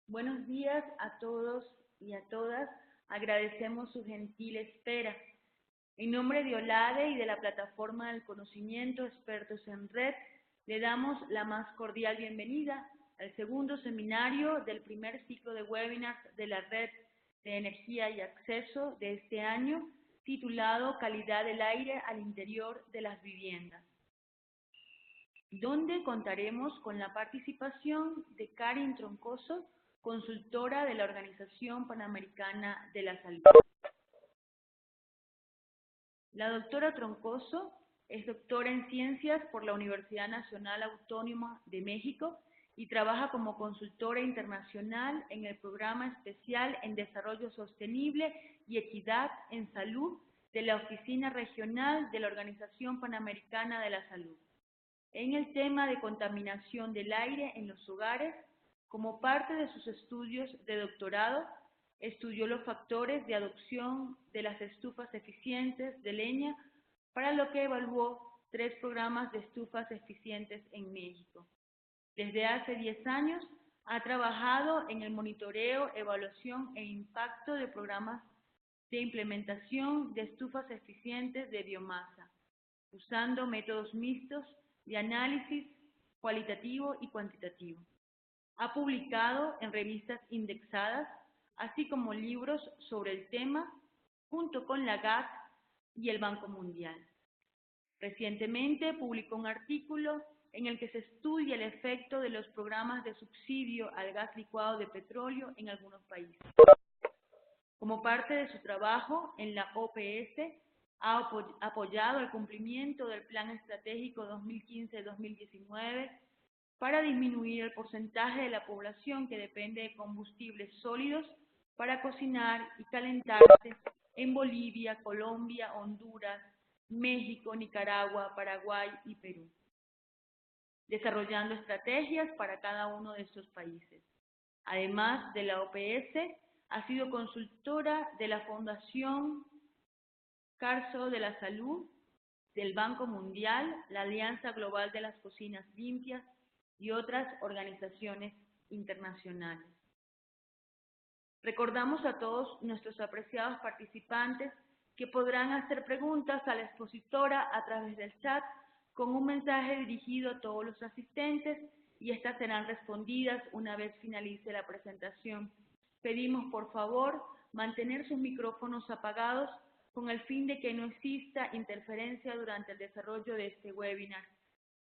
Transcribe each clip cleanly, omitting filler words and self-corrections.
Buenos días a todos y a todas. Agradecemos su gentil espera. En nombre de OLADE y de la Plataforma del Conocimiento Expertos en Red, le damos la más cordial bienvenida al segundo seminario del primer ciclo de webinars de la Red de Energía y Acceso de este año, titulado Calidad del aire al interior de las viviendas, donde contaremos con la participación de Karin Troncoso, consultora de la Organización Panamericana de la Salud. La doctora Troncoso es doctora en Ciencias por la Universidad Nacional Autónoma de México y trabaja como consultora internacional en el Programa Especial en Desarrollo Sostenible y Equidad en Salud de la Oficina Regional de la Organización Panamericana de la Salud, en el tema de contaminación del aire en los hogares. Como parte de sus estudios de doctorado, estudió los factores de adopción de las estufas eficientes de leña, para lo que evaluó 3 programas de estufas eficientes en México. Desde hace 10 años ha trabajado en el monitoreo, evaluación e impacto de programas de implementación de estufas eficientes de biomasa, usando métodos mixtos de análisis cualitativo y cuantitativo. Ha publicado en revistas indexadas, así como libros sobre el tema, junto con la GAC y el Banco Mundial. Recientemente publicó un artículo en el que se estudia el efecto de los programas de subsidio al gas licuado de petróleo en algunos países. Como parte de su trabajo en la OPS, ha apoyado el cumplimiento del Plan Estratégico 2015-2019 para disminuir el porcentaje de la población que depende de combustibles sólidos para cocinar y calentarse en Bolivia, Colombia, Honduras, México, Nicaragua, Paraguay y Perú, desarrollando estrategias para cada uno de estos países. Además de la OPS, ha sido consultora de la Fundación Carso de la Salud, del Banco Mundial, la Alianza Global de las Cocinas Limpias y otras organizaciones internacionales. Recordamos a todos nuestros apreciados participantes que podrán hacer preguntas a la expositora a través del chat con un mensaje dirigido a todos los asistentes, y estas serán respondidas una vez finalice la presentación. Pedimos por favor mantener sus micrófonos apagados con el fin de que no exista interferencia durante el desarrollo de este webinar.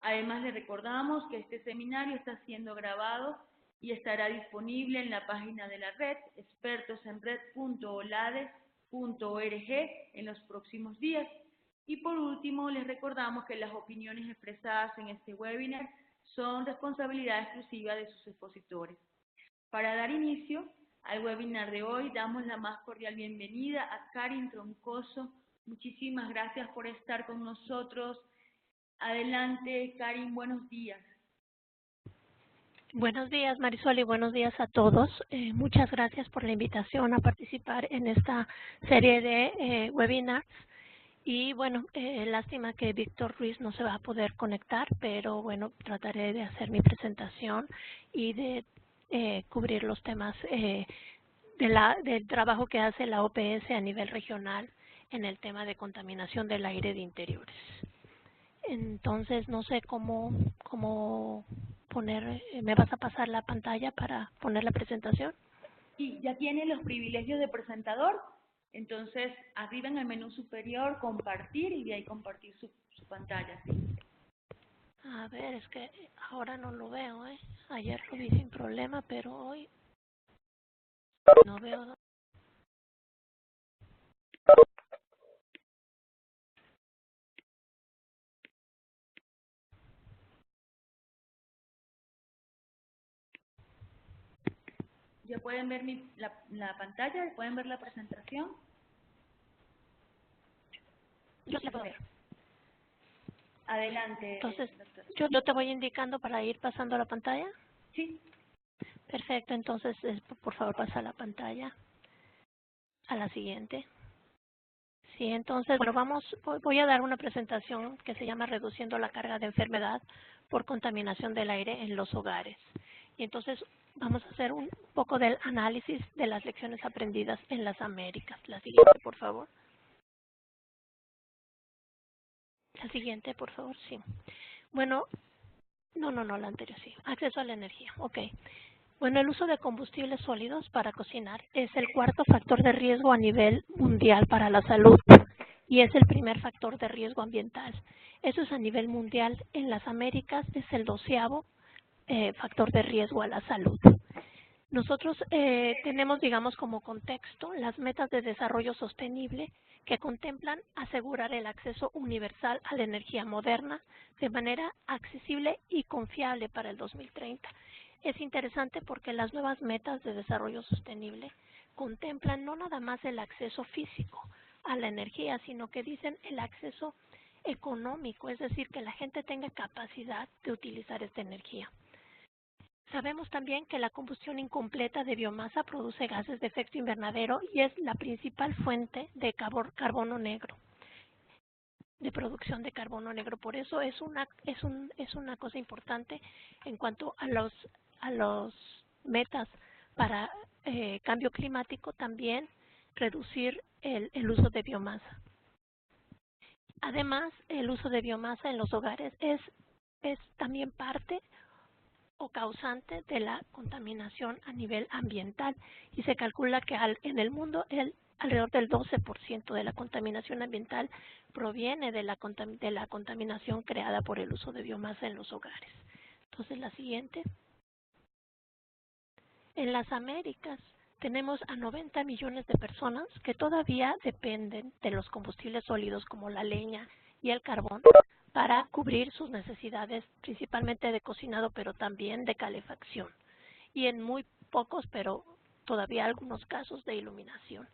Además, les recordamos que este seminario está siendo grabado y estará disponible en la página de la red, expertosenred.olade.org, en los próximos días. Y por último, les recordamos que las opiniones expresadas en este webinar son responsabilidad exclusiva de sus expositores. Para dar inicio al webinar de hoy, damos la más cordial bienvenida a Karin Troncoso. Muchísimas gracias por estar con nosotros. Adelante, Karin, buenos días. Buenos días, Marisol, y buenos días a todos. Muchas gracias por la invitación a participar en esta serie de webinars. Y bueno, lástima que Víctor Ruiz no se va a poder conectar, pero bueno, trataré de hacer mi presentación y de cubrir los temas del trabajo que hace la OPS a nivel regional en el tema de contaminación del aire de interiores. Entonces, no sé cómo poner, ¿me vas a pasar la pantalla para poner la presentación? Sí, ya tiene los privilegios de presentador. Entonces, arriba en el menú superior, compartir, y de ahí compartir su pantalla, ¿sí? A ver, es que ahora no lo veo, ¿eh? Ayer lo vi sin problema, pero hoy no veo. Ya pueden ver la pantalla, pueden ver la presentación. Yo la puedo ver. Adelante, Entonces, doctor. yo te voy indicando para ir pasando la pantalla. Sí. Perfecto, entonces por favor pasa la pantalla a la siguiente. Sí, entonces, bueno, voy a dar una presentación que se llama Reduciendo la carga de enfermedad por contaminación del aire en los hogares. Y entonces vamos a hacer un poco del análisis de las lecciones aprendidas en las Américas. La siguiente, por favor. La siguiente, por favor, sí. Bueno, no, la anterior sí. Acceso a la energía, ok. Bueno, el uso de combustibles sólidos para cocinar es el cuarto factor de riesgo a nivel mundial para la salud y es el primer factor de riesgo ambiental. Eso es a nivel mundial. En las Américas es el 12º factor de riesgo a la salud. Nosotros tenemos, digamos, como contexto las metas de desarrollo sostenible que contemplan asegurar el acceso universal a la energía moderna de manera accesible y confiable para el 2030. Es interesante porque las nuevas metas de desarrollo sostenible contemplan no nada más el acceso físico a la energía, sino que dicen el acceso económico, es decir, que la gente tenga capacidad de utilizar esta energía. Sabemos también que la combustión incompleta de biomasa produce gases de efecto invernadero y es la principal fuente de carbono negro, de producción de carbono negro. Por eso es una cosa importante en cuanto a los metas para cambio climático, también reducir el uso de biomasa. Además, el uso de biomasa en los hogares es también parte o causante de la contaminación a nivel ambiental y se calcula que en el mundo alrededor del 12% de la contaminación ambiental proviene de la contaminación creada por el uso de biomasa en los hogares. Entonces, la siguiente. En las Américas tenemos a 90 millones de personas que todavía dependen de los combustibles sólidos como la leña y el carbón para cubrir sus necesidades, principalmente de cocinado, pero también de calefacción. Y en muy pocos, pero todavía algunos casos de iluminación.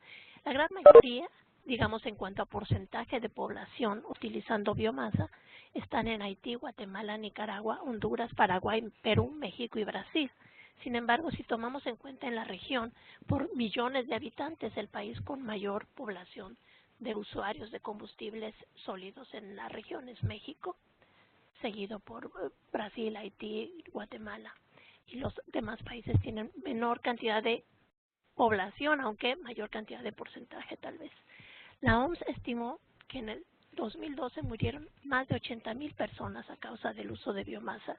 La gran mayoría, digamos en cuanto a porcentaje de población utilizando biomasa, están en Haití, Guatemala, Nicaragua, Honduras, Paraguay, Perú, México y Brasil. Sin embargo, si tomamos en cuenta en la región, por millones de habitantes, el país con mayor población de usuarios de combustibles sólidos en la región es México, seguido por Brasil, Haití, Guatemala. Y los demás países tienen menor cantidad de población, aunque mayor cantidad de porcentaje tal vez. La OMS estimó que en el 2012 murieron más de 80,000 personas a causa del uso de biomasa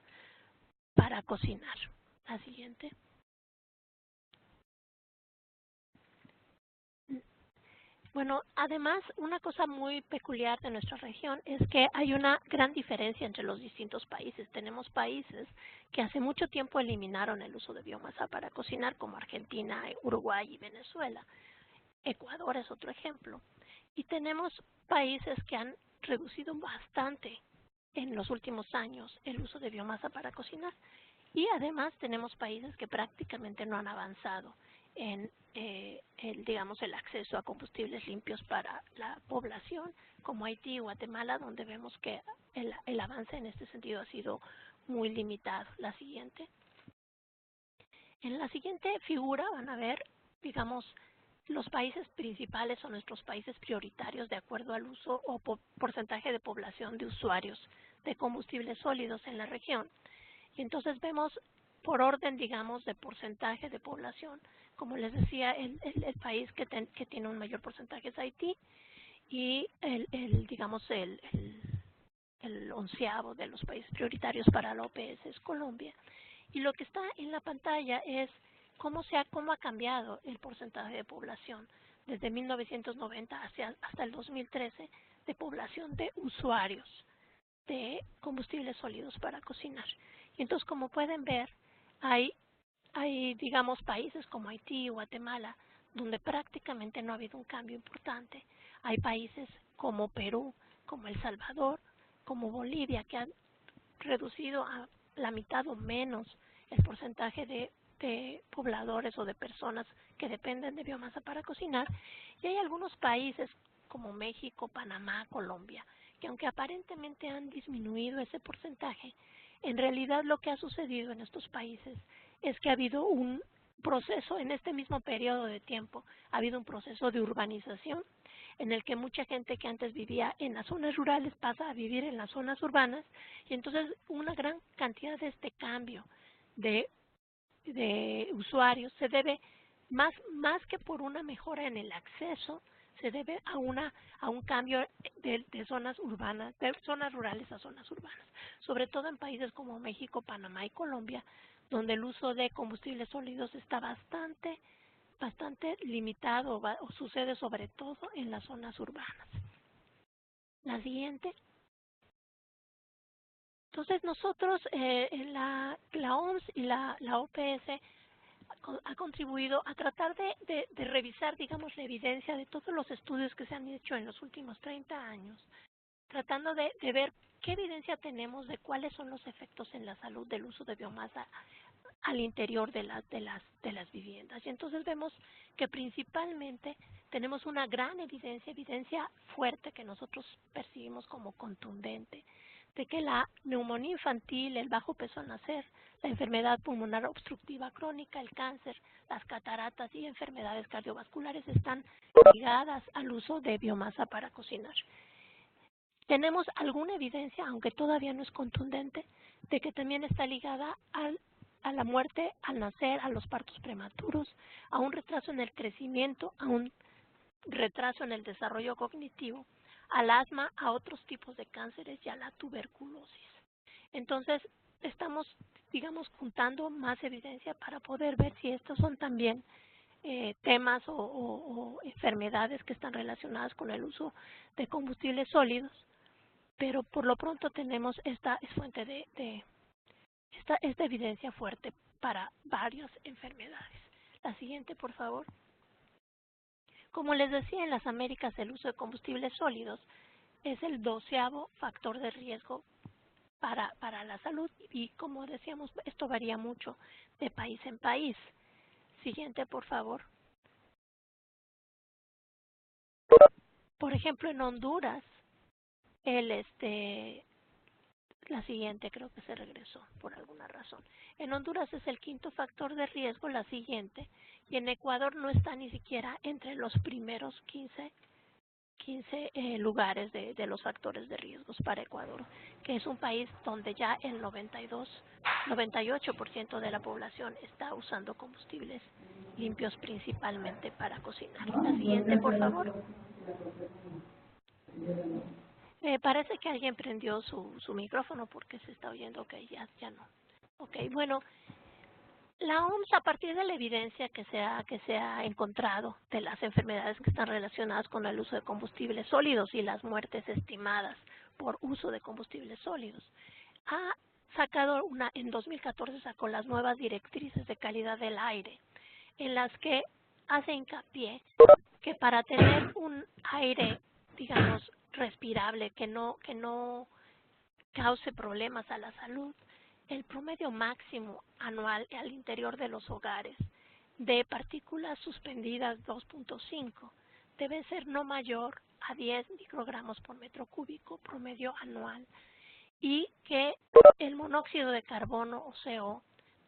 para cocinar. La siguiente. Bueno, además, una cosa muy peculiar de nuestra región es que hay una gran diferencia entre los distintos países. Tenemos países que hace mucho tiempo eliminaron el uso de biomasa para cocinar, como Argentina, Uruguay y Venezuela. Ecuador es otro ejemplo. Y tenemos países que han reducido bastante en los últimos años el uso de biomasa para cocinar. Y además tenemos países que prácticamente no han avanzado en el acceso a combustibles limpios para la población, como Haití y Guatemala, donde vemos que el avance en este sentido ha sido muy limitado. La siguiente. En la siguiente figura van a ver, digamos, los países principales o nuestros países prioritarios de acuerdo al uso o porcentaje de población de usuarios de combustibles sólidos en la región. Y entonces vemos por orden, digamos, de porcentaje de población. Como les decía, el país que tiene un mayor porcentaje es Haití y el 11º de los países prioritarios para la OPS es Colombia. Y lo que está en la pantalla es cómo ha cambiado el porcentaje de población desde 1990 hasta el 2013 de población de usuarios de combustibles sólidos para cocinar. Y entonces, como pueden ver, hay digamos, países como Haití y Guatemala, donde prácticamente no ha habido un cambio importante. Hay países como Perú, como El Salvador, como Bolivia, que han reducido a la mitad o menos el porcentaje de pobladores o de personas que dependen de biomasa para cocinar. Y hay algunos países como México, Panamá, Colombia, que aunque aparentemente han disminuido ese porcentaje, en realidad lo que ha sucedido en estos países es que ha habido un proceso, en este mismo periodo de tiempo, ha habido un proceso de urbanización en el que mucha gente que antes vivía en las zonas rurales pasa a vivir en las zonas urbanas y entonces una gran cantidad de este cambio de de usuarios se debe más que por una mejora en el acceso, se debe a un cambio de zonas urbanas, de zonas rurales a zonas urbanas, sobre todo en países como México, Panamá y Colombia, donde el uso de combustibles sólidos está bastante limitado o sucede sobre todo en las zonas urbanas. La siguiente. Entonces nosotros, la OMS y la OPS ha contribuido a tratar de revisar, digamos, la evidencia de todos los estudios que se han hecho en los últimos 30 años, tratando de ver qué evidencia tenemos de cuáles son los efectos en la salud del uso de biomasa al interior de las viviendas. Y entonces vemos que principalmente tenemos una gran evidencia fuerte que nosotros percibimos como contundente, de que la neumonía infantil, el bajo peso al nacer, la enfermedad pulmonar obstructiva crónica, el cáncer, las cataratas y enfermedades cardiovasculares están ligadas al uso de biomasa para cocinar. Tenemos alguna evidencia, aunque todavía no es contundente, de que también está ligada a la muerte al nacer, a los partos prematuros, a un retraso en el crecimiento, a un retraso en el desarrollo cognitivo, al asma, a otros tipos de cánceres y a la tuberculosis. Entonces, estamos, digamos, juntando más evidencia para poder ver si estos son también temas o enfermedades que están relacionadas con el uso de combustibles sólidos, pero por lo pronto tenemos esta fuente esta evidencia fuerte para varias enfermedades. La siguiente, por favor. Como les decía, en las Américas el uso de combustibles sólidos es el 12º factor de riesgo para la salud y, como decíamos, esto varía mucho de país en país. Siguiente, por favor. Por ejemplo, en Honduras, la siguiente creo que se regresó por alguna razón. En Honduras es el 5º factor de riesgo, la siguiente, y en Ecuador no está ni siquiera entre los primeros 15 lugares de los factores de riesgos para Ecuador, que es un país donde ya el 98% de la población está usando combustibles limpios principalmente para cocinar. La siguiente, por favor. Parece que alguien prendió su micrófono porque se está oyendo. Ok, ya no. Ok, bueno, la OMS, a partir de la evidencia que se ha encontrado de las enfermedades que están relacionadas con el uso de combustibles sólidos y las muertes estimadas por uso de combustibles sólidos, ha sacado en 2014 sacó las nuevas directrices de calidad del aire, en las que hace hincapié que para tener un aire, digamos, respirable, que no cause problemas a la salud, el promedio máximo anual al interior de los hogares de partículas suspendidas 2.5 debe ser no mayor a 10 microgramos por metro cúbico promedio anual, y que el monóxido de carbono o CO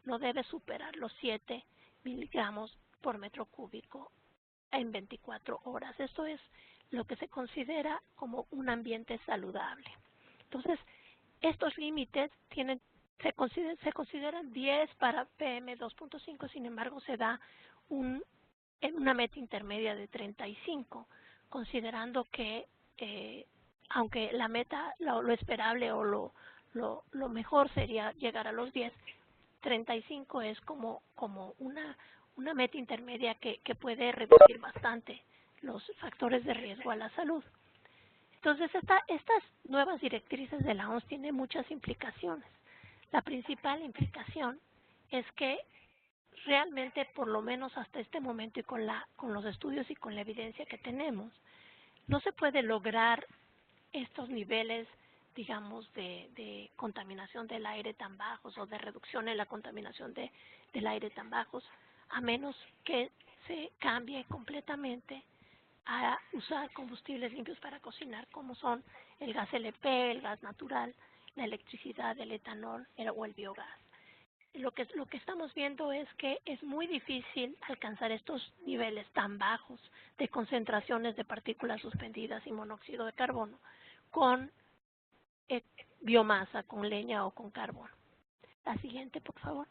no debe superar los 7 miligramos por metro cúbico en 24 horas. Esto es lo que se considera como un ambiente saludable. Entonces, estos límites se consideran 10 para PM2.5, sin embargo se da una meta intermedia de 35, considerando que aunque la meta, lo esperable o lo mejor sería llegar a los 10, 35 es como una meta intermedia que puede reducir bastante los factores de riesgo a la salud. Entonces, estas nuevas directrices de la OMS tienen muchas implicaciones. La principal implicación es que realmente, por lo menos hasta este momento y con los estudios y con la evidencia que tenemos, no se puede lograr estos niveles, digamos, de contaminación del aire tan bajos o de reducción en la contaminación del aire tan bajos, a menos que se cambie completamente a usar combustibles limpios para cocinar, como son el gas LP, el gas natural, la electricidad, el etanol o el biogás. Lo que estamos viendo es que es muy difícil alcanzar estos niveles tan bajos de concentraciones de partículas suspendidas y monóxido de carbono con biomasa, con leña o con carbón. La siguiente, por favor.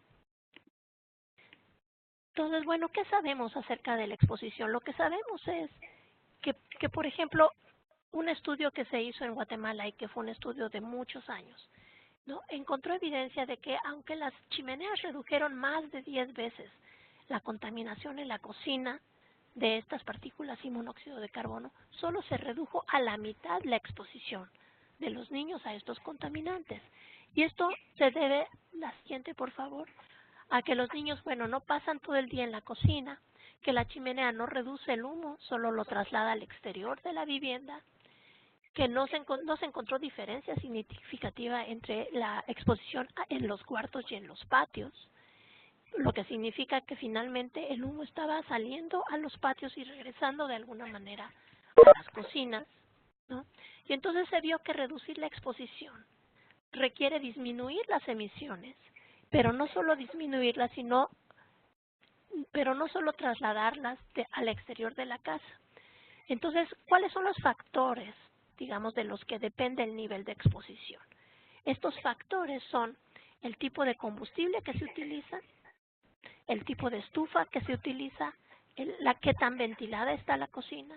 Entonces, bueno, ¿qué sabemos acerca de la exposición? Lo que sabemos es que, por ejemplo, un estudio que se hizo en Guatemala y que fue un estudio de muchos años, ¿no? Encontró evidencia de que aunque las chimeneas redujeron más de 10 veces la contaminación en la cocina de estas partículas y monóxido de carbono, solo se redujo a la mitad la exposición de los niños a estos contaminantes. Y esto se debe, la siguiente por favor, a que los niños, bueno, no pasan todo el día en la cocina, que la chimenea no reduce el humo, solo lo traslada al exterior de la vivienda, que no se encontró diferencia significativa entre la exposición en los cuartos y en los patios, lo que significa que finalmente el humo estaba saliendo a los patios y regresando de alguna manera a las cocinas, ¿no? Y entonces se vio que reducir la exposición requiere disminuir las emisiones, pero no solo disminuirlas, pero no solo trasladarlas al exterior de la casa. Entonces, ¿cuáles son los factores, digamos, de los que depende el nivel de exposición? Estos factores son el tipo de combustible que se utiliza, el tipo de estufa que se utiliza, qué tan ventilada está la cocina,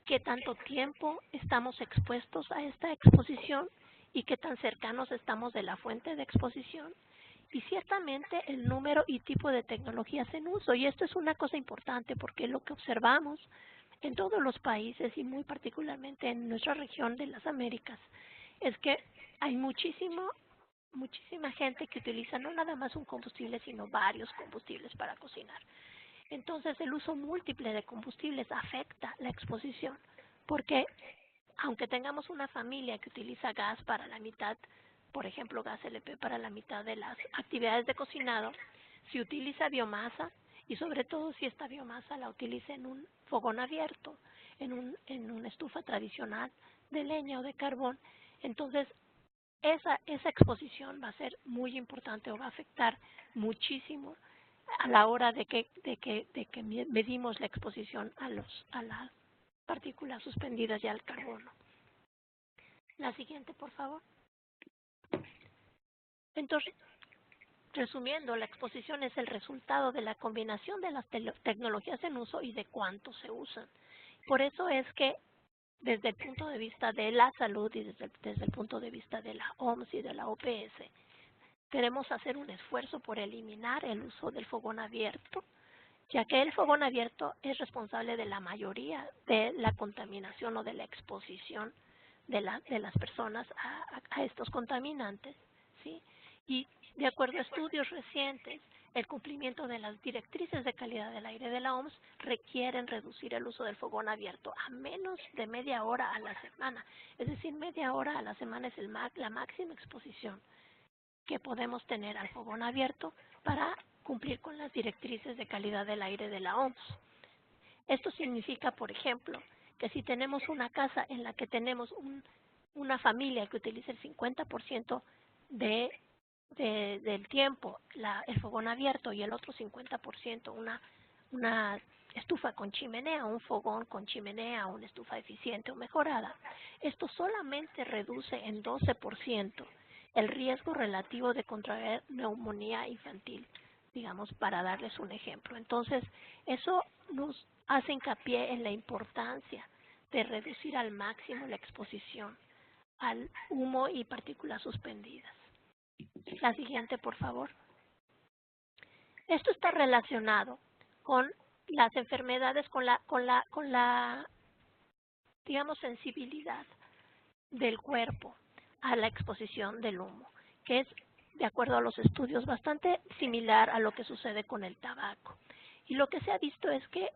qué tanto tiempo estamos expuestos a esta exposición y qué tan cercanos estamos de la fuente de exposición, y ciertamente el número y tipo de tecnologías en uso. Y esto es una cosa importante porque lo que observamos en todos los países y muy particularmente en nuestra región de las Américas es que hay muchísima gente que utiliza no nada más un combustible, sino varios combustibles para cocinar. Entonces, el uso múltiple de combustibles afecta la exposición, porque aunque tengamos una familia que utiliza gas para la mitad, por ejemplo, gas LP para la mitad de las actividades de cocinado, si utiliza biomasa, y sobre todo si esta biomasa la utiliza en un fogón abierto, en una estufa tradicional de leña o de carbón, entonces esa exposición va a ser muy importante o va a afectar muchísimo a la hora de que medimos la exposición a las partículas suspendidas y al carbono. La siguiente, por favor. Entonces, resumiendo, la exposición es el resultado de la combinación de las tecnologías en uso y de cuánto se usan. Por eso es que desde el punto de vista de la salud y desde el punto de vista de la OMS y de la OPS, queremos hacer un esfuerzo por eliminar el uso del fogón abierto, ya que el fogón abierto es responsable de la mayoría de la contaminación o de la exposición de las personas a estos contaminantes, ¿sí? Y de acuerdo a estudios recientes, el cumplimiento de las directrices de calidad del aire de la OMS requieren reducir el uso del fogón abierto a menos de media hora a la semana. Es decir, media hora a la semana es la máxima exposición que podemos tener al fogón abierto para cumplir con las directrices de calidad del aire de la OMS. Esto significa, por ejemplo, que si tenemos una casa en la que tenemos una familia que utiliza el 50% del tiempo el fogón abierto y el otro 50% una estufa con chimenea, un fogón con chimenea, una estufa eficiente o mejorada, esto solamente reduce en 12% el riesgo relativo de contraer neumonía infantil, digamos, para darles un ejemplo. Entonces, eso nos hace hincapié en la importancia de reducir al máximo la exposición al humo y partículas suspendidas. La siguiente, por favor. Esto está relacionado con las enfermedades, con la digamos, sensibilidad del cuerpo a la exposición del humo, que es, de acuerdo a los estudios, bastante similar a lo que sucede con el tabaco. Y lo que se ha visto es que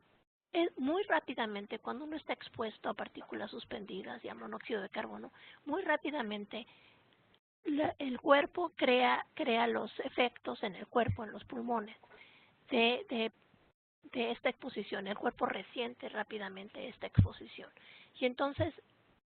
muy rápidamente, cuando uno está expuesto a partículas suspendidas y a monóxido de carbono, muy rápidamente el cuerpo crea los efectos en el cuerpo, en los pulmones, de esta exposición. El cuerpo resiente rápidamente esta exposición. Y entonces,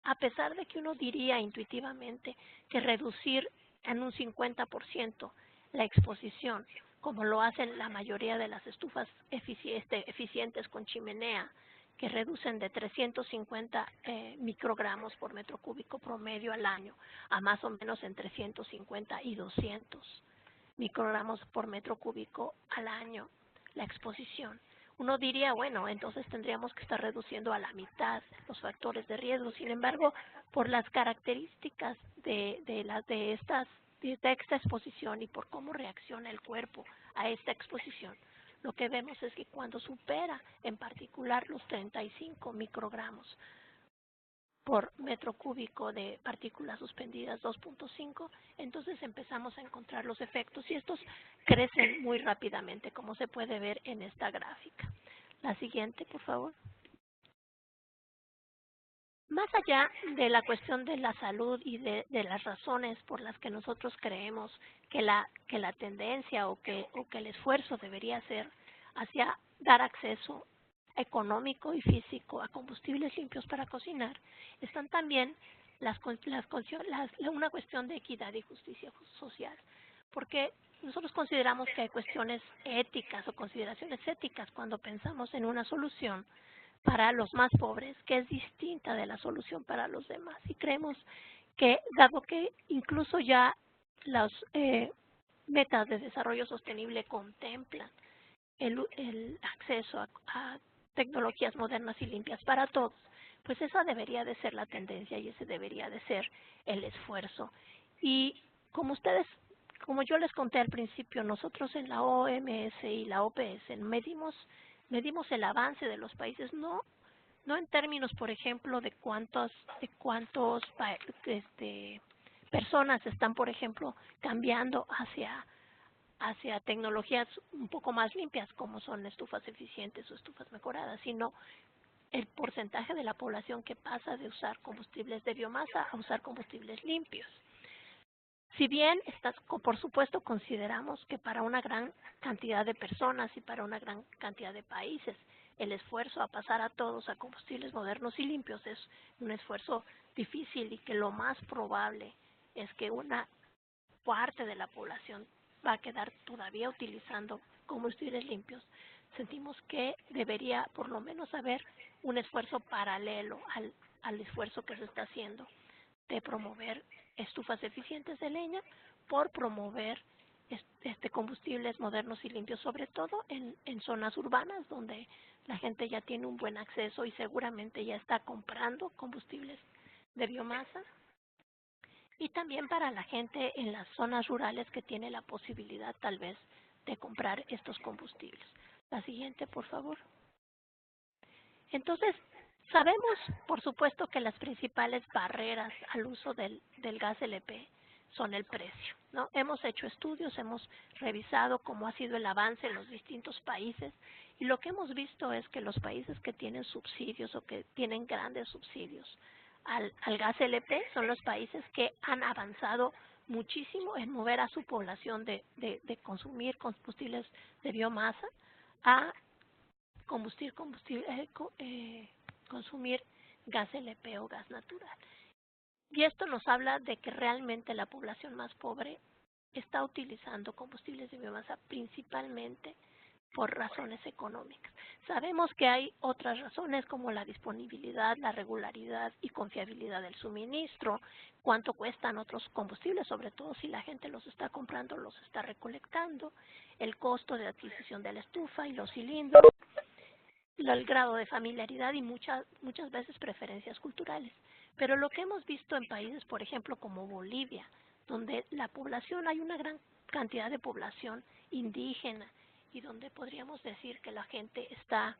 a pesar de que uno diría intuitivamente que reducir en un 50% la exposición, como lo hacen la mayoría de las estufas eficientes con chimenea, que reducen de 350 microgramos por metro cúbico promedio al año a más o menos entre 150 y 200 microgramos por metro cúbico al año, la exposición. Uno diría, bueno, entonces tendríamos que estar reduciendo a la mitad los factores de riesgo. Sin embargo, por las características de esta exposición y por cómo reacciona el cuerpo a esta exposición, lo que vemos es que cuando supera en particular los 35 microgramos por metro cúbico de partículas suspendidas 2.5, entonces empezamos a encontrar los efectos y estos crecen muy rápidamente, como se puede ver en esta gráfica. La siguiente, por favor. Más allá de la cuestión de la salud y de las razones por las que nosotros creemos que la tendencia o que el esfuerzo debería ser hacia dar acceso económico y físico a combustibles limpios para cocinar, están también una cuestión de equidad y justicia social. Porque nosotros consideramos que hay cuestiones éticas o consideraciones éticas cuando pensamos en una solución para los más pobres, que es distinta de la solución para los demás. Y creemos que, dado que incluso ya las metas de desarrollo sostenible contemplan el acceso a tecnologías modernas y limpias para todos, pues esa debería de ser la tendencia y ese debería de ser el esfuerzo. Y como yo les conté al principio, nosotros en la OMS y la OPS medimos el avance de los países, no en términos, por ejemplo, de cuántos personas están, por ejemplo, cambiando hacia tecnologías un poco más limpias, como son estufas eficientes o estufas mejoradas, sino el porcentaje de la población que pasa de usar combustibles de biomasa a usar combustibles limpios. Si bien, por supuesto, consideramos que para una gran cantidad de personas y para una gran cantidad de países, el esfuerzo a pasar a todos a combustibles modernos y limpios es un esfuerzo difícil y que lo más probable es que una parte de la población va a quedar todavía utilizando combustibles limpios. Sentimos que debería por lo menos haber un esfuerzo paralelo al esfuerzo que se está haciendo de promover estufas eficientes de leña por promover combustibles modernos y limpios, sobre todo en zonas urbanas donde la gente ya tiene un buen acceso y seguramente ya está comprando combustibles de biomasa, y también para la gente en las zonas rurales que tiene la posibilidad tal vez de comprar estos combustibles. La siguiente, por favor. Entonces, sabemos, por supuesto, que las principales barreras al uso del gas LP son el precio, ¿no? Hemos hecho estudios, hemos revisado cómo ha sido el avance en los distintos países y lo que hemos visto es que los países que tienen subsidios o que tienen grandes subsidios al gas LP son los países que han avanzado muchísimo en mover a su población de consumir combustibles de biomasa a consumir gas LP o gas natural. Y esto nos habla de que realmente la población más pobre está utilizando combustibles de biomasa principalmente por razones económicas. Sabemos que hay otras razones como la disponibilidad, la regularidad y confiabilidad del suministro, cuánto cuestan otros combustibles, sobre todo si la gente los está comprando, los está recolectando, el costo de adquisición de la estufa y los cilindros, el grado de familiaridad y muchas veces preferencias culturales. Pero lo que hemos visto en países, por ejemplo, como Bolivia, donde la población, hay una gran cantidad de población indígena y donde podríamos decir que la gente está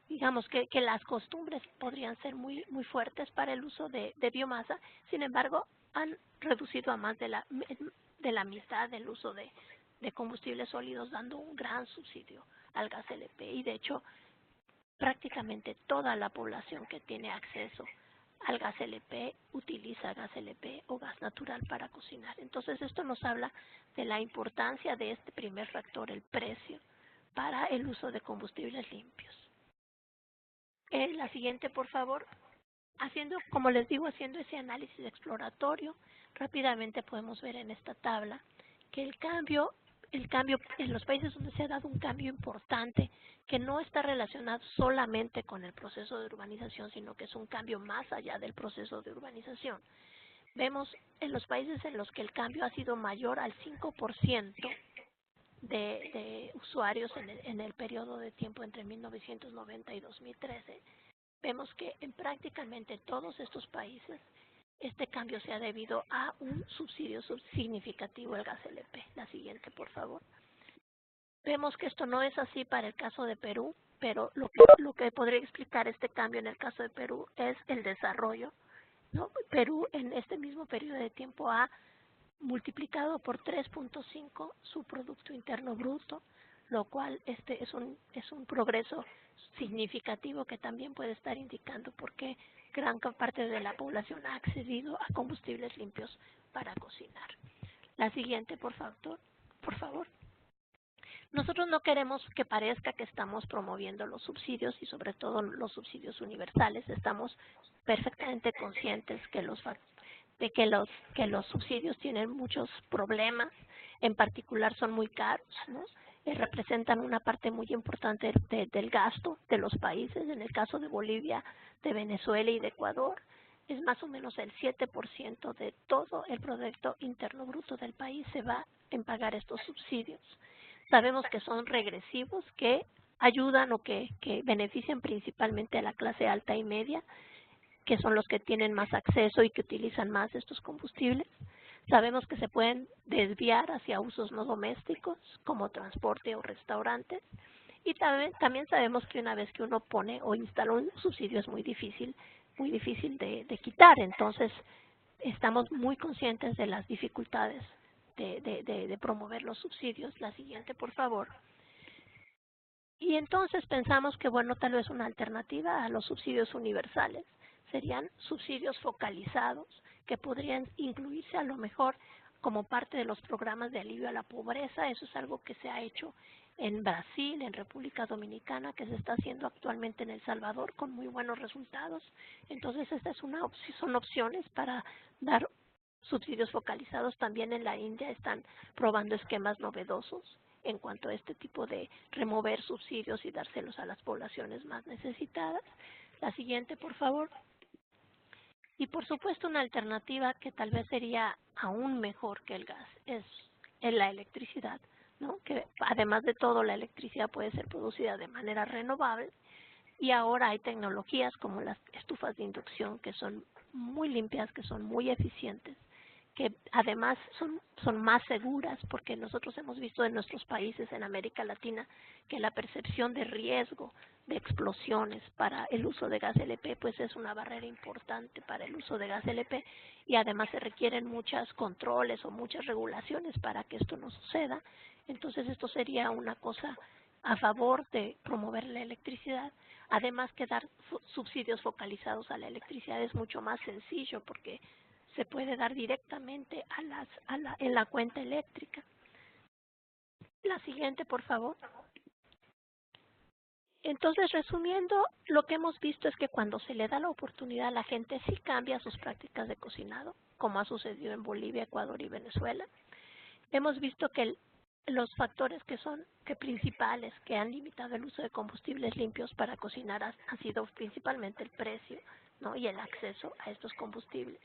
digamos que las costumbres podrían ser muy fuertes para el uso de biomasa, sin embargo, han reducido a más de la mitad del uso de combustibles sólidos, dando un gran subsidio al gas LP. Y de hecho, prácticamente toda la población que tiene acceso al gas LP utiliza gas LP o gas natural para cocinar. Entonces, esto nos habla de la importancia de este primer factor, el precio, para el uso de combustibles limpios. La siguiente, por favor. Como les digo, haciendo ese análisis exploratorio, rápidamente podemos ver en esta tabla que el cambio en los países donde se ha dado un cambio importante, que no está relacionado solamente con el proceso de urbanización, sino que es un cambio más allá del proceso de urbanización. Vemos en los países en los que el cambio ha sido mayor al 5% de usuarios en el periodo de tiempo entre 1990 y 2013, vemos que en prácticamente todos estos países este cambio se ha debido a un subsidio significativo del gas LP. La siguiente, por favor. Vemos que esto no es así para el caso de Perú, pero lo que podría explicar este cambio en el caso de Perú es el desarrollo, ¿no? Perú en este mismo periodo de tiempo ha multiplicado por 3.5 su Producto Interno Bruto, lo cual es un progreso significativo que también puede estar indicando por qué gran parte de la población ha accedido a combustibles limpios para cocinar. La siguiente, por favor. Nosotros no queremos que parezca que estamos promoviendo los subsidios y sobre todo los subsidios universales. Estamos perfectamente conscientes que que los subsidios tienen muchos problemas, en particular son muy caros, ¿no? Representan una parte muy importante del gasto de los países. En el caso de Bolivia, de Venezuela y de Ecuador, es más o menos el 7% de todo el Producto Interno Bruto del país se va en pagar estos subsidios. Sabemos que son regresivos, que ayudan o que benefician principalmente a la clase alta y media, que son los que tienen más acceso y que utilizan más estos combustibles. Sabemos que se pueden desviar hacia usos no domésticos, como transporte o restaurantes. Y también sabemos que una vez que uno pone o instala un subsidio es muy difícil de quitar. Entonces, estamos muy conscientes de las dificultades de promover los subsidios. La siguiente, por favor. Y entonces pensamos que, bueno, tal vez una alternativa a los subsidios universales serían subsidios focalizados que podrían incluirse a lo mejor como parte de los programas de alivio a la pobreza. Eso es algo que se ha hecho en Brasil, en República Dominicana, que se está haciendo actualmente en El Salvador con muy buenos resultados. Entonces, estas son opciones para dar subsidios focalizados. También en la India están probando esquemas novedosos en cuanto a este tipo de remover subsidios y dárselos a las poblaciones más necesitadas. La siguiente, por favor. Y por supuesto una alternativa que tal vez sería aún mejor que el gas es la electricidad, ¿no? Que además de todo la electricidad puede ser producida de manera renovable y ahora hay tecnologías como las estufas de inducción que son muy limpias, que son muy eficientes, que además son más seguras, porque nosotros hemos visto en nuestros países en América Latina que la percepción de riesgo de explosiones para el uso de gas LP pues es una barrera importante para el uso de gas LP y además se requieren muchos controles o muchas regulaciones para que esto no suceda. Entonces esto sería una cosa a favor de promover la electricidad. Además que dar subsidios focalizados a la electricidad es mucho más sencillo porque se puede dar directamente en la cuenta eléctrica. La siguiente, por favor. Entonces, resumiendo, lo que hemos visto es que cuando se le da la oportunidad, la gente sí cambia sus prácticas de cocinado, como ha sucedido en Bolivia, Ecuador y Venezuela. Hemos visto que los factores que principales que han limitado el uso de combustibles limpios para cocinar han sido principalmente el precio, ¿no? Y el acceso a estos combustibles.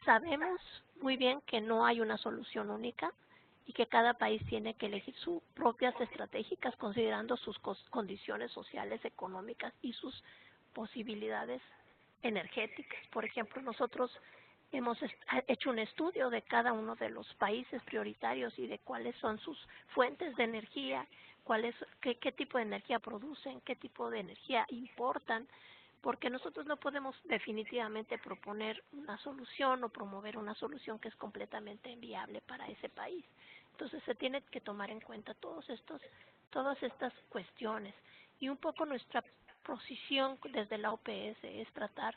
Sabemos muy bien que no hay una solución única y que cada país tiene que elegir sus propias estratégicas considerando sus condiciones sociales, económicas y sus posibilidades energéticas. Por ejemplo, nosotros hemos hecho un estudio de cada uno de los países prioritarios y de cuáles son sus fuentes de energía, qué tipo de energía producen, qué tipo de energía importan, porque nosotros no podemos definitivamente proponer una solución o promover una solución que es completamente inviable para ese país. Entonces se tiene que tomar en cuenta todas estas cuestiones y un poco nuestra posición desde la OPS es tratar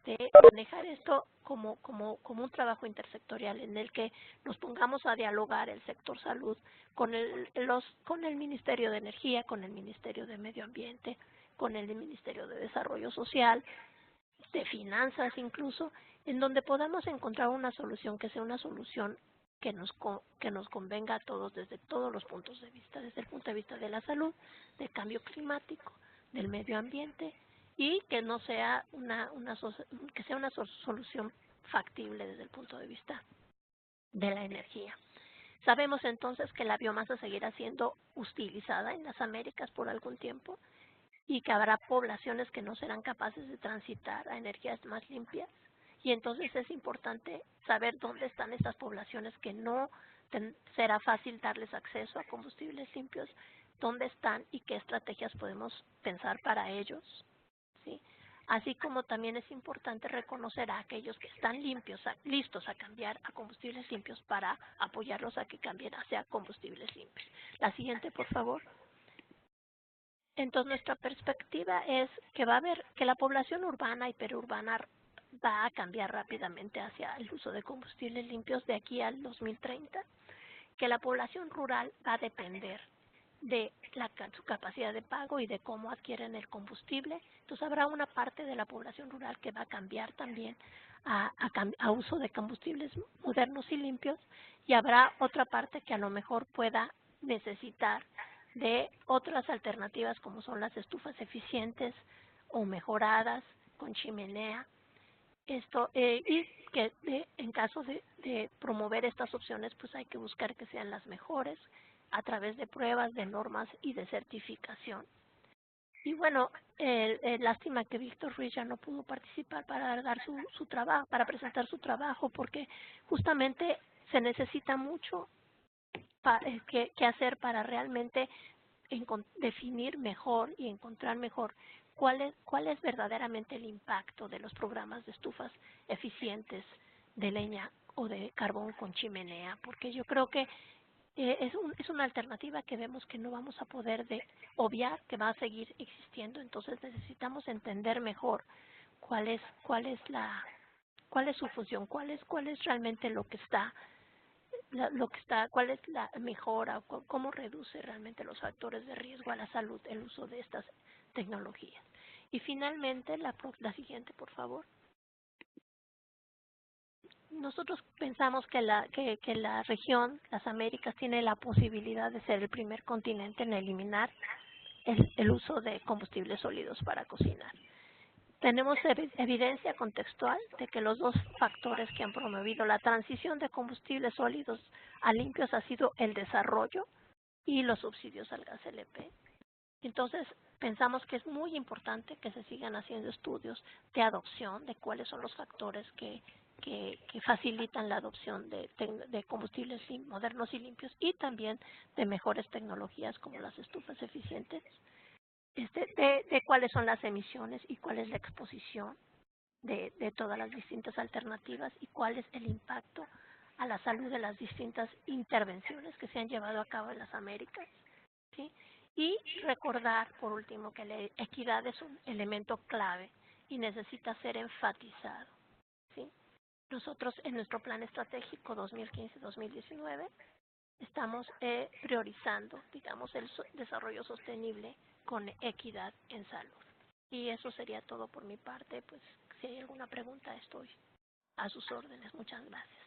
de manejar esto como un trabajo intersectorial en el que nos pongamos a dialogar el sector salud con el Ministerio de Energía, con el Ministerio de Medio Ambiente, con el Ministerio de Desarrollo Social, de Finanzas incluso, en donde podamos encontrar una solución que sea una solución que nos convenga a todos desde todos los puntos de vista, desde el punto de vista de la salud, del cambio climático, del medio ambiente y que no sea una solución factible desde el punto de vista de la energía. Sabemos entonces que la biomasa seguirá siendo utilizada en las Américas por algún tiempo y que habrá poblaciones que no serán capaces de transitar a energías más limpias. Y entonces es importante saber dónde están estas poblaciones que no será fácil darles acceso a combustibles limpios, dónde están y qué estrategias podemos pensar para ellos, ¿sí? Así como también es importante reconocer a aquellos que están listos a cambiar a combustibles limpios para apoyarlos a que cambien hacia combustibles limpios. La siguiente, por favor. Entonces, nuestra perspectiva es que va a haber que la población urbana y periurbana va a cambiar rápidamente hacia el uso de combustibles limpios de aquí al 2030, que la población rural va a depender de su capacidad de pago y de cómo adquieren el combustible. Entonces, habrá una parte de la población rural que va a cambiar también a uso de combustibles modernos y limpios, y habrá otra parte que a lo mejor pueda necesitar de otras alternativas como son las estufas eficientes o mejoradas con chimenea. Y que en caso de promover estas opciones, pues hay que buscar que sean las mejores a través de pruebas, de normas y de certificación. Y bueno, lástima que Víctor Ruiz ya no pudo participar para dar su trabajo, para presentar su trabajo, porque justamente se necesita mucho que hacer para realmente definir mejor y encontrar mejor cuál es verdaderamente el impacto de los programas de estufas eficientes de leña o de carbón con chimenea, porque yo creo que es una alternativa que vemos que no vamos a poder obviar, que va a seguir existiendo. Entonces necesitamos entender mejor cuál es su función, cuál es realmente cuál es la mejora, cómo reduce realmente los factores de riesgo a la salud el uso de estas tecnologías. Y finalmente, la siguiente, por favor. Nosotros pensamos que la región, las Américas, tiene la posibilidad de ser el primer continente en eliminar el uso de combustibles sólidos para cocinar. Tenemos evidencia contextual de que los dos factores que han promovido la transición de combustibles sólidos a limpios ha sido el desarrollo y los subsidios al gas LP. Entonces, pensamos que es muy importante que se sigan haciendo estudios de adopción, de cuáles son los factores que facilitan la adopción de combustibles modernos y limpios, y también de mejores tecnologías como las estufas eficientes, de cuáles son las emisiones y cuál es la exposición de todas las distintas alternativas y cuál es el impacto a la salud de las distintas intervenciones que se han llevado a cabo en las Américas, ¿sí? Y recordar, por último, que la equidad es un elemento clave y necesita ser enfatizado, ¿sí? Nosotros en nuestro plan estratégico 2015-2019 estamos priorizando, digamos, el desarrollo sostenible con equidad en salud. Y eso sería todo por mi parte. Pues si hay alguna pregunta, estoy a sus órdenes. Muchas gracias.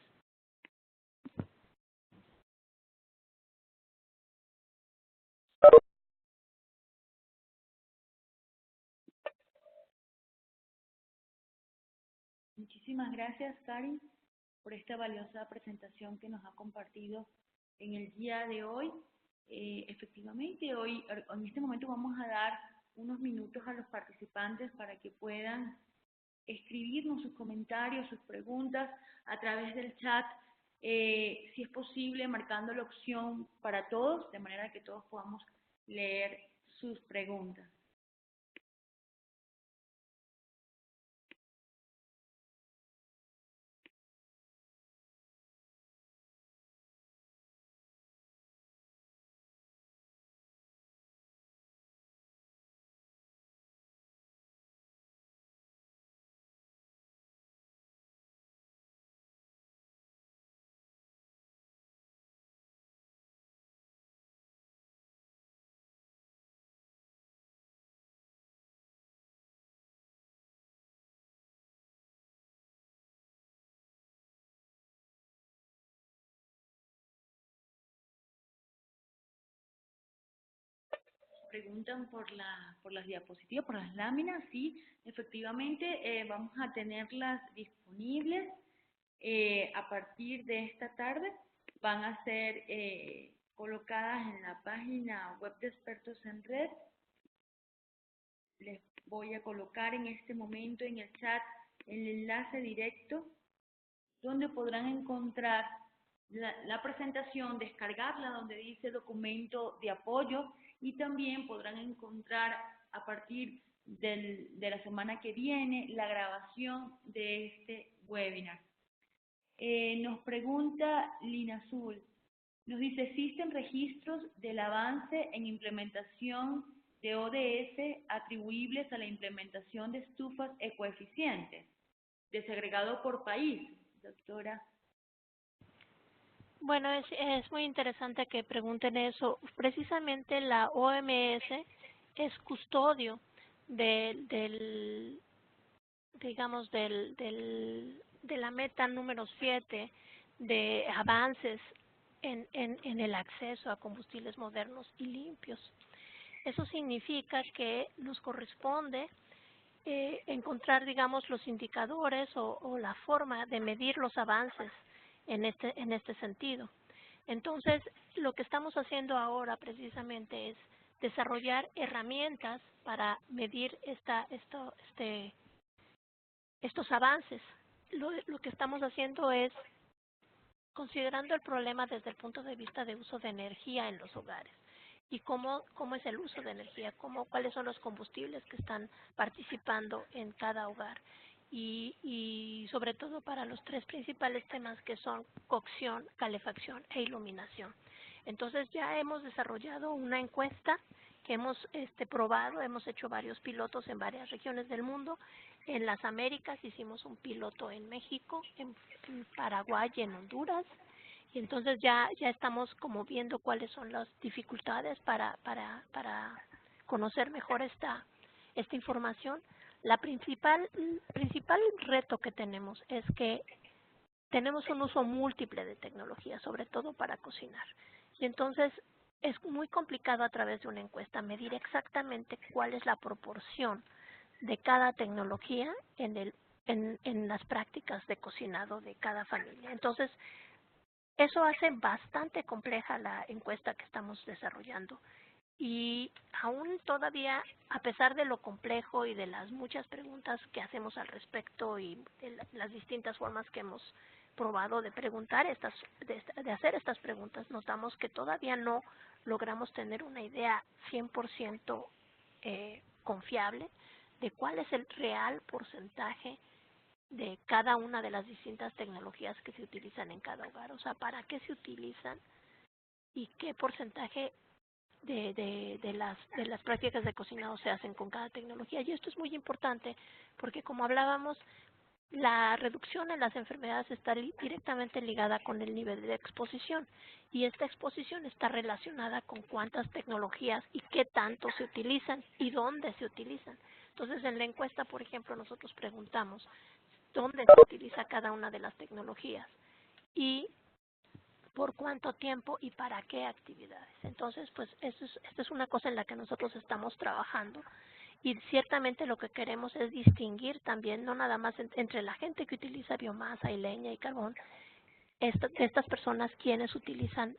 Muchísimas gracias, Karin, por esta valiosa presentación que nos ha compartido en el día de hoy. Efectivamente, hoy, en este momento vamos a dar unos minutos a los participantes para que puedan escribirnos sus comentarios, sus preguntas a través del chat, si es posible, marcando la opción para todos, de manera que todos podamos leer sus preguntas. Preguntan por las diapositivas, por las láminas. Sí, efectivamente vamos a tenerlas disponibles a partir de esta tarde. van a ser colocadas en la página web de Expertos en Red. Les voy a colocar en este momento en el chat el enlace directo donde podrán encontrar la presentación, descargarla donde dice documento de apoyo, y también podrán encontrar a partir de la semana que viene la grabación de este webinar. Nos pregunta Lina Azul, nos dice, ¿existen registros del avance en implementación de ODS atribuibles a la implementación de estufas ecoeficientes, desagregado por país, doctora? Bueno, es muy interesante que pregunten eso. Precisamente la OMS es custodio digamos, de la meta número 7 de avances en el acceso a combustibles modernos y limpios. Eso significa que nos corresponde encontrar, digamos, los indicadores o la forma de medir los avances en este sentido. Entonces, lo que estamos haciendo ahora precisamente es desarrollar herramientas para medir estos avances. Lo que estamos haciendo es considerando el problema desde el punto de vista de uso de energía en los hogares y cómo es el uso de energía, cuáles son los combustibles que están participando en cada hogar y sobre todo para los tres principales temas que son cocción, calefacción e iluminación. Entonces ya hemos desarrollado una encuesta que hemos probado, hemos hecho varios pilotos en varias regiones del mundo. En las Américas hicimos un piloto en México, en Paraguay y en Honduras. Y entonces ya estamos como viendo cuáles son las dificultades para conocer mejor esta información. La principal reto que tenemos es que tenemos un uso múltiple de tecnología, sobre todo para cocinar. Y entonces es muy complicado a través de una encuesta medir exactamente cuál es la proporción de cada tecnología en las prácticas de cocinado de cada familia. Entonces, eso hace bastante compleja la encuesta que estamos desarrollando. Y aún todavía, a pesar de lo complejo y de las muchas preguntas que hacemos al respecto y de las distintas formas que hemos probado de preguntar de hacer estas preguntas, notamos que todavía no logramos tener una idea 100% confiable de cuál es el real porcentaje de cada una de las distintas tecnologías que se utilizan en cada hogar, o sea, para qué se utilizan y qué porcentaje de las prácticas de cocinado se hacen con cada tecnología. Y esto es muy importante porque, como hablábamos, la reducción en las enfermedades está directamente ligada con el nivel de exposición, y esta exposición está relacionada con cuántas tecnologías y qué tanto se utilizan y dónde se utilizan. Entonces, en la encuesta, por ejemplo, nosotros preguntamos dónde se utiliza cada una de las tecnologías y por cuánto tiempo y para qué actividades. Entonces, pues esta es una cosa en la que nosotros estamos trabajando, y ciertamente lo que queremos es distinguir también, no nada más entre la gente que utiliza biomasa y leña y carbón, estas personas quienes utilizan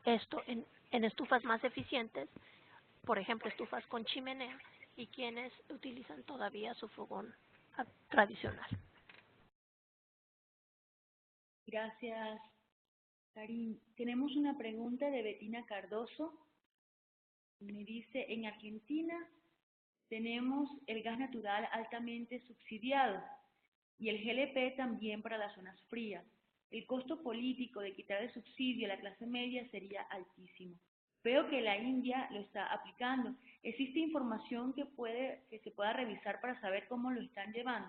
esto en estufas más eficientes, por ejemplo, estufas con chimenea, y quienes utilizan todavía su fogón tradicional. Gracias, Karin. Tenemos una pregunta de Betina Cardoso. Me dice, en Argentina tenemos el gas natural altamente subsidiado y el GLP también para las zonas frías. El costo político de quitar el subsidio a la clase media sería altísimo. Veo que la India lo está aplicando. ¿Existe información que se pueda revisar para saber cómo lo están llevando?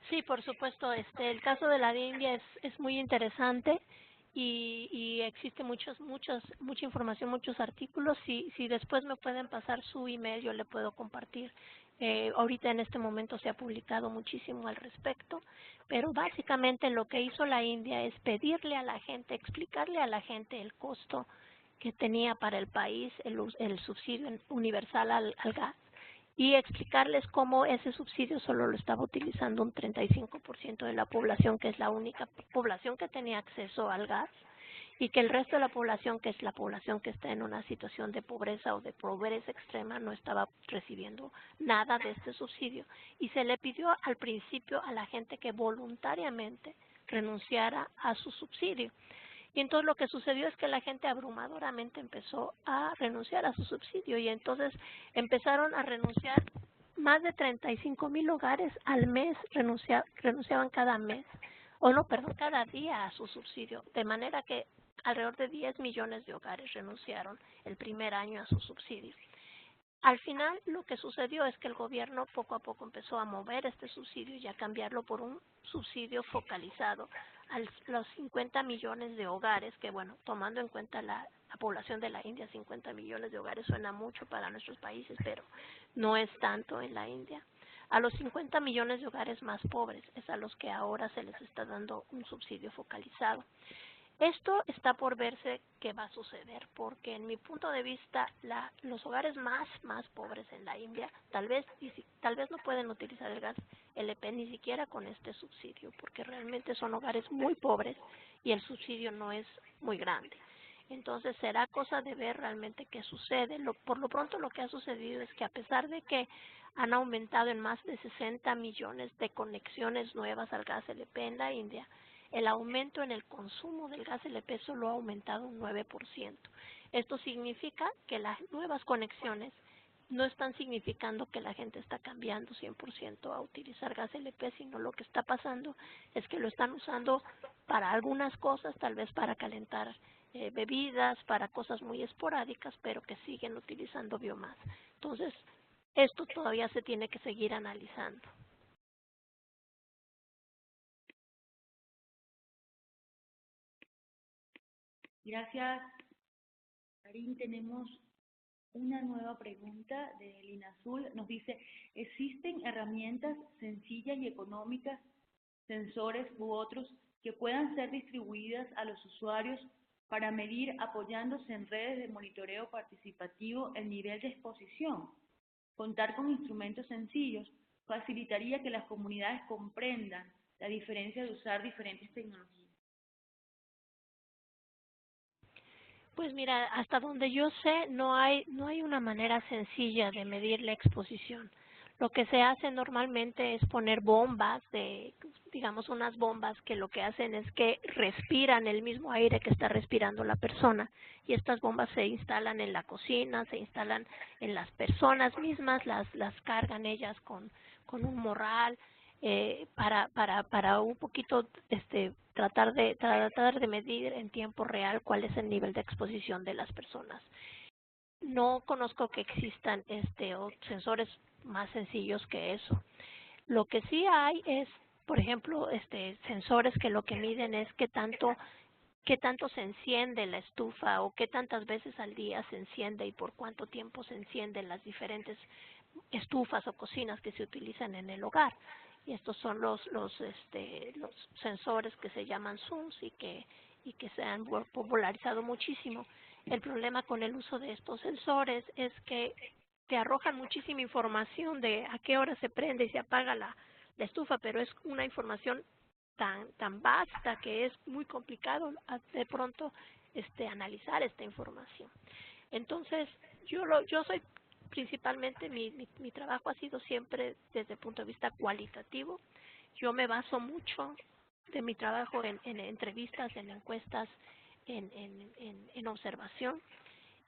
Sí, por supuesto. El caso de la India es muy interesante y existe mucha información, muchos artículos. Si después me pueden pasar su email, yo le puedo compartir. Ahorita en este momento se ha publicado muchísimo al respecto, pero básicamente lo que hizo la India es pedirle a la gente, explicarle a la gente el costo que tenía para el país el subsidio universal al gas, y explicarles cómo ese subsidio solo lo estaba utilizando un 35% de la población, que es la única población que tenía acceso al gas, y que el resto de la población, que es la población que está en una situación de pobreza o de pobreza extrema, no estaba recibiendo nada de este subsidio. Y se le pidió al principio a la gente que voluntariamente renunciara a su subsidio. Y entonces lo que sucedió es que la gente abrumadoramente empezó a renunciar a su subsidio y entonces empezaron a renunciar. Más de 35,000 hogares al mes renunciaban cada mes, o no, perdón, cada día a su subsidio, de manera que alrededor de 10 millones de hogares renunciaron el primer año a su subsidio. Al final, lo que sucedió es que el gobierno poco a poco empezó a mover este subsidio y a cambiarlo por un subsidio focalizado a los 50 millones de hogares, que bueno, tomando en cuenta la población de la India, 50 millones de hogares suena mucho para nuestros países, pero no es tanto en la India. A los 50 millones de hogares más pobres es a los que ahora se les está dando un subsidio focalizado. Esto está por verse qué va a suceder, porque en mi punto de vista los hogares más pobres en la India tal vez no pueden utilizar el gas LP ni siquiera con este subsidio, porque realmente son hogares muy pobres y el subsidio no es muy grande. Entonces será cosa de ver realmente qué sucede. Por lo pronto lo que ha sucedido es que a pesar de que han aumentado en más de 60 millones de conexiones nuevas al gas LP en la India, el aumento en el consumo del gas LP solo ha aumentado un 9%. Esto significa que las nuevas conexiones no están significando que la gente está cambiando 100% a utilizar gas LP, sino lo que está pasando es que lo están usando para algunas cosas, tal vez para calentar bebidas, para cosas muy esporádicas, pero que siguen utilizando biomasa. Entonces, esto todavía se tiene que seguir analizando. Gracias, Karin. Tenemos una nueva pregunta de Lina Azul. Nos dice, ¿existen herramientas sencillas y económicas, sensores u otros, que puedan ser distribuidas a los usuarios para medir, apoyándose en redes de monitoreo participativo, el nivel de exposición? Contar con instrumentos sencillos facilitaría que las comunidades comprendan la diferencia de usar diferentes tecnologías. Pues mira, hasta donde yo sé, no hay una manera sencilla de medir la exposición. Lo que se hace normalmente es poner bombas, digamos unas bombas que lo que hacen es que respiran el mismo aire que está respirando la persona. Y estas bombas se instalan en la cocina, se instalan en las personas mismas, las cargan ellas con un morral, para un poquito tratar de medir en tiempo real cuál es el nivel de exposición de las personas. No conozco que existan sensores más sencillos que eso. Lo que sí hay es, por ejemplo, sensores que lo que miden es qué tanto se enciende la estufa o qué tantas veces al día se enciende y por cuánto tiempo se encienden las diferentes estufas o cocinas que se utilizan en el hogar. Y estos son los sensores que se llaman SUNS y que se han popularizado muchísimo. El problema con el uso de estos sensores es que te arrojan muchísima información de a qué hora se prende y se apaga la estufa, pero es una información tan vasta que es muy complicado de pronto analizar esta información. Entonces, yo soy principalmente, mi trabajo ha sido siempre desde el punto de vista cualitativo. Yo me baso mucho de mi trabajo en entrevistas, en encuestas, en observación,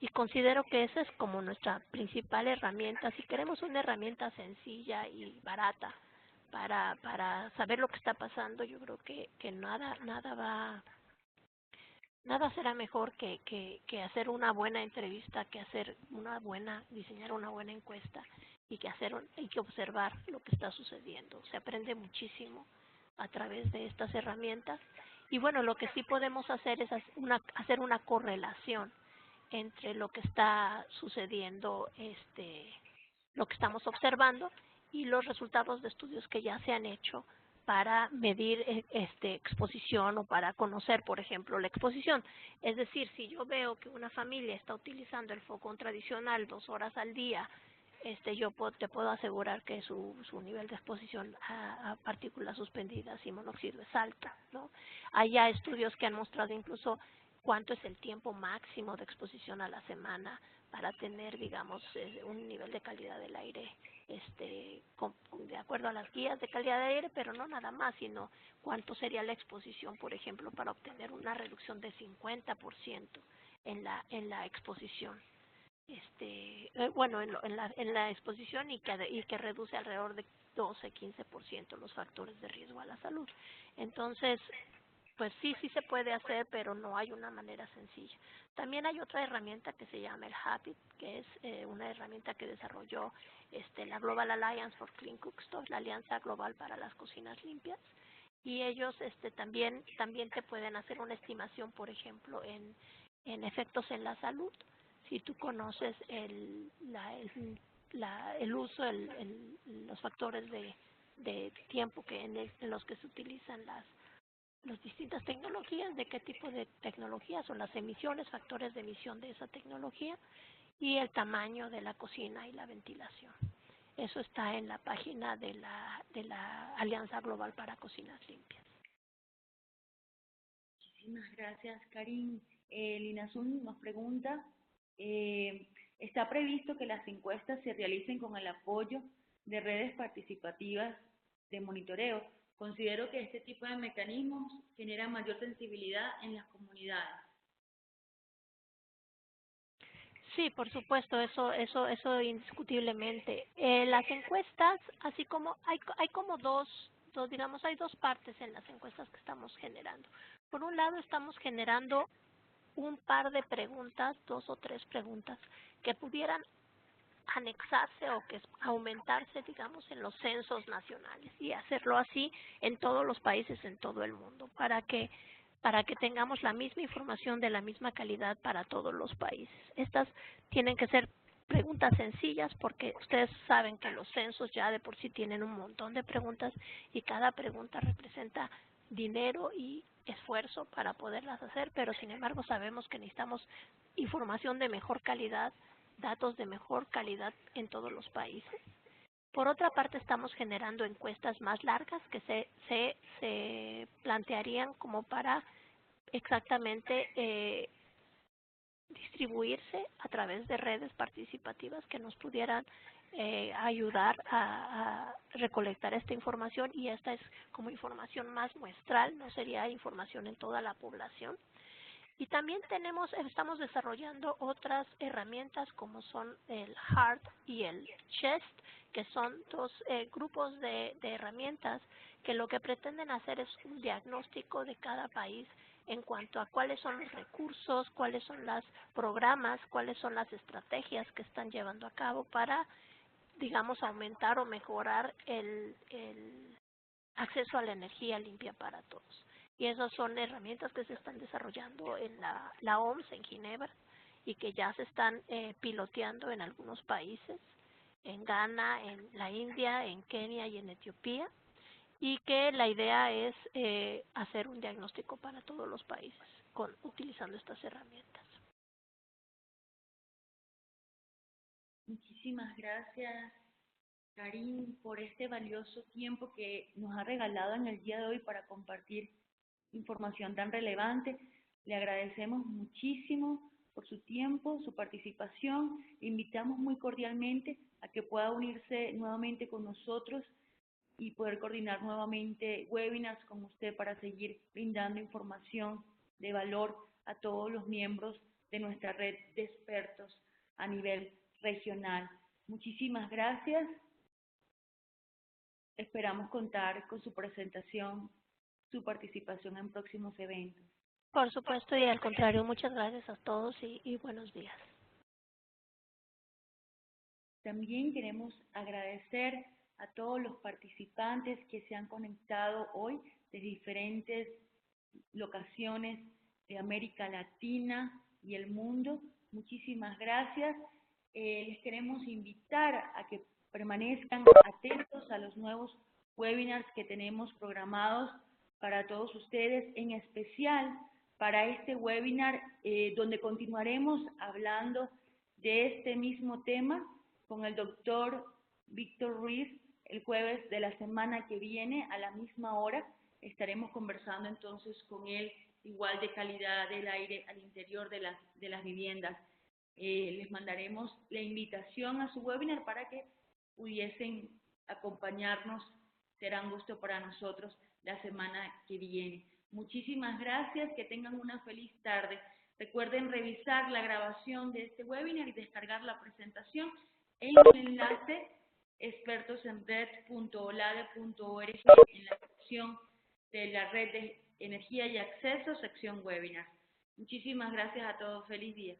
y considero que esa es como nuestra principal herramienta. Si queremos una herramienta sencilla y barata para saber lo que está pasando, yo creo que nada será mejor que hacer una buena entrevista, que diseñar una buena encuesta y que observar lo que está sucediendo. Se aprende muchísimo a través de estas herramientas. Y bueno, lo que sí podemos hacer es hacer una correlación entre lo que está sucediendo, lo que estamos observando y los resultados de estudios que ya se han hecho para medir exposición o para conocer, por ejemplo, la exposición. Es decir, si yo veo que una familia está utilizando el fogón tradicional 2 horas al día te puedo asegurar que su nivel de exposición a partículas suspendidas y monóxido es alto, ¿no? Hay ya estudios que han mostrado incluso cuánto es el tiempo máximo de exposición a la semana para tener, digamos, un nivel de calidad del aire, de acuerdo a las guías de calidad de aire, pero no nada más, sino cuánto sería la exposición, por ejemplo, para obtener una reducción de 50% en la exposición. En la exposición y que reduce alrededor de 12-15% los factores de riesgo a la salud. Entonces, pues sí se puede hacer, pero no hay una manera sencilla. También hay otra herramienta que se llama el HABIT, que es una herramienta que desarrolló la Global Alliance for Clean Cookstoves, la Alianza Global para las Cocinas Limpias, y ellos también te pueden hacer una estimación, por ejemplo, en efectos en la salud. Si tú conoces el uso, los factores de tiempo en los que se utilizan las distintas tecnologías, de qué tipo de tecnologías son las emisiones, factores de emisión de esa tecnología y el tamaño de la cocina y la ventilación. Eso está en la página de la Alianza Global para Cocinas Limpias. Muchísimas gracias, Karin. Lina Sun nos pregunta, ¿está previsto que las encuestas se realicen con el apoyo de redes participativas de monitoreo? Considero que este tipo de mecanismos genera mayor sensibilidad en las comunidades. Sí, por supuesto, eso indiscutiblemente. Las encuestas, así como hay como hay dos partes en las encuestas que estamos generando. Por un lado, estamos generando un par de preguntas, 2 o 3 preguntas, que pudieran anexarse o que aumentarse, digamos, en los censos nacionales y hacerlo así en todos los países, en todo el mundo, para que tengamos la misma información de la misma calidad para todos los países. Estas tienen que ser preguntas sencillas porque ustedes saben que los censos ya de por sí tienen un montón de preguntas y cada pregunta representa dinero y esfuerzo para poderlas hacer, pero sin embargo sabemos que necesitamos información de mejor calidad, datos de mejor calidad en todos los países. Por otra parte, estamos generando encuestas más largas que se plantearían como para exactamente distribuirse a través de redes participativas que nos pudieran ayudar a recolectar esta información, y esta es como información más muestral, no sería información en toda la población. Y también estamos desarrollando otras herramientas como son el HEART y el CHEST, que son dos grupos de herramientas que lo que pretenden hacer es un diagnóstico de cada país en cuanto a cuáles son los recursos, cuáles son los programas, cuáles son las estrategias que están llevando a cabo para, digamos, aumentar o mejorar el acceso a la energía limpia para todos. Y esas son herramientas que se están desarrollando en la OMS en Ginebra y que ya se están piloteando en algunos países, en Ghana, en la India, en Kenia y en Etiopía, y que la idea es hacer un diagnóstico para todos los países utilizando estas herramientas. Muchísimas gracias, Karin, por este valioso tiempo que nos ha regalado en el día de hoy para compartir información tan relevante. Le agradecemos muchísimo por su tiempo, su participación. Le invitamos muy cordialmente a que pueda unirse nuevamente con nosotros y poder coordinar nuevamente webinars con usted para seguir brindando información de valor a todos los miembros de nuestra red de expertos a nivel regional. Muchísimas gracias. Esperamos contar con su presentación, su participación en próximos eventos. Por supuesto, y al contrario, muchas gracias a todos y buenos días. También queremos agradecer a todos los participantes que se han conectado hoy de diferentes locaciones de América Latina y el mundo. Muchísimas gracias. Les queremos invitar a que permanezcan atentos a los nuevos webinars que tenemos programados para todos ustedes, en especial para este webinar donde continuaremos hablando de este mismo tema con el doctor Víctor Ruiz el jueves de la semana que viene a la misma hora. Estaremos conversando entonces con él igual de calidad del aire al interior de las viviendas. Les mandaremos la invitación a su webinar para que pudiesen acompañarnos. Será un gusto para nosotros la semana que viene. Muchísimas gracias, que tengan una feliz tarde. Recuerden revisar la grabación de este webinar y descargar la presentación en el enlace expertosenred.olade.org en la sección de la red de energía y acceso, sección webinar. Muchísimas gracias a todos. Feliz día.